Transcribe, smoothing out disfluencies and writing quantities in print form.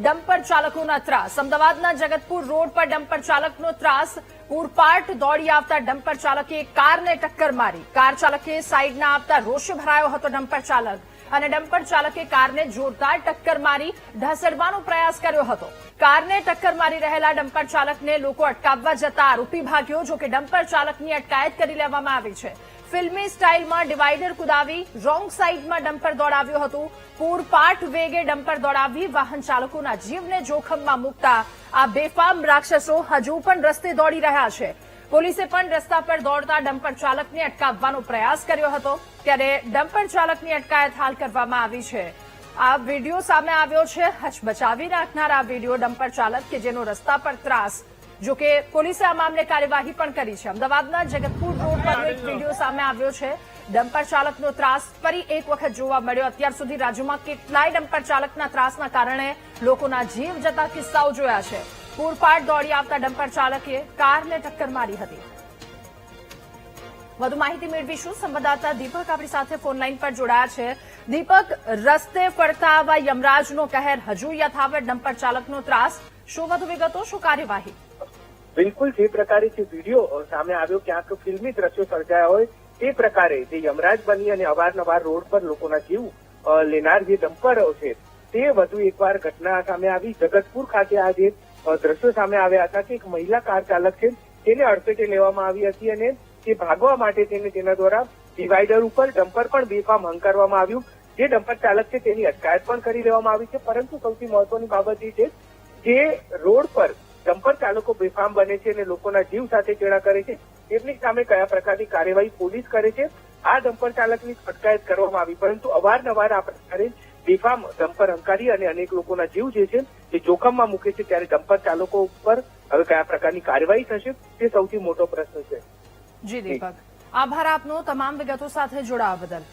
Dumper ચાલકોના ત્રાસ। અમદાવાદના Jagatpur road પર ડમ્પર ચાલકનો ત્રાસ। પૂરપાટ દોડી આવતા ડમ્પર ચાલકે કારને ટક્કર મારી। કાર ચાલકે સાઈડના આપતા રોષે ભરાયો હતો ડમ્પર ચાલક અને ડમ્પર ચાલકે કારને જોરદાર ટક્કર મારી ઢસડવાનો પ્રયાસ કર્યો હતો। કારને ટક્કર મારી રહેલા ડમ્પર ચાલકને લોકો અટકાવવા જતા આરોપી ભાગ્યો। જો કે ડમ્પર ચાલકની અટકાયત કરી લેવામાં આવી છે। ફિલ્મી સ્ટાઇલમાં ડિવાઈડર કુદાવી રોંગ સાઈડમાં ડમ્પર દોડાવ્યું હતું। પૂરપાટ વેગે ડમ્પર દોડાવી વાહન ચાલકોના જીવને જોખમમાં મૂકતા આ બેફામ રાક્ષસો હજુ પણ રસ્તે દોડી રહ્યા છે। પોલીસે પણ રસ્તા પર દોડતા ડમ્પર ચાલકને અટકાવવાનો પ્રયાસ કર્યો હતો, ત્યારે ડમ્પર ચાલકની અટકાયત હાલ કરવામાં આવી છે। આ વિડીયો સામે આવ્યો છે હચમચાવી નાખનાર આ વિડીયો ડમ્પર ચાલક કે જેનો રસ્તા પર ત્રાસ। જો કે પોલીસે આ મામલે કાર્યવાહી પણ કરી છે। અમદાવાદના જગતપુર રોડ પર એક વિડીયો સામે આવ્યો છે। ડમ્પર ચાલકનો ત્રાસ ફરી એક વખત જોવા મળ્યો। અત્યાર સુધી રાજ્યમાં કેટલાય ડમ્પર ચાલકના ત્રાસના કારણે લોકોના જીવ જતા કિસ્સાઓ જોયા છે। પૂરપાટ દોડી આવતા ડમ્પર ચાલકે કારને ટક્કર મારી હતી। વધુ માહિતી મેળવીશું। સંવાદદાતા દીપક આપણી સાથે ફોનલાઈન પર જોડાયા છે। દીપક, રસ્તે ફરતા આવા યમરાજનો કહેર હજુ યથાવત, ડમ્પર ચાલકનો ત્રાસ, શું વધુ વિગતો, શું કાર્યવાહી? બિલકુલ જે પ્રકારે જે વિડીયો સામે આવ્યો ક્યાંક ફિલ્મી દ્રશ્યો સર્જાયા હોય તે પ્રકારે જે યમરાજ બની અને અવારનવાર રોડ પર લોકોના જીવ લેનાર જે ડમ્પરો છે તે વધુ એકવાર ઘટના સામે આવી। જગતપુર ખાતે આ જે દ્રશ્યો સામે આવ્યા હતા કે એક મહિલા કાર ચાલક છે તેને અડફેટે લેવામાં આવી હતી અને તે ભાગવા માટે તેને તેના દ્વારા ડિવાઈડર ઉપર ડમ્પર પણ બેફામ હંકારવામાં આવ્યું। જે ડમ્પર ચાલક છે તેની અટકાયત પણ કરી લેવામાં આવી છે। પરંતુ સૌથી મહત્વની બાબત એ છે કે રોડ પર ડમ્પર ચાલકો બેફામ બને છે અને લોકોના જીવ સાથે ચેડા કરે છે, તેમની સામે કયા પ્રકારની કાર્યવાહી પોલીસ કરે છે। આ ડમ્પર ચાલકની અટકાયત કરવામાં આવી, પરંતુ અવારનવાર આ પ્રકારે બેફામ ડમ્પર હંકારી અને અનેક લોકોના જીવ જે છે તે જોખમમાં મૂકે છે, ત્યારે ડમ્પર ચાલકો ઉપર હવે કયા પ્રકારની કાર્યવાહી થશે તે સૌથી મોટો પ્રશ્ન છે। જી દીપક, આભાર આપનો તમામ વિગતો સાથે જોડાવા બદલ।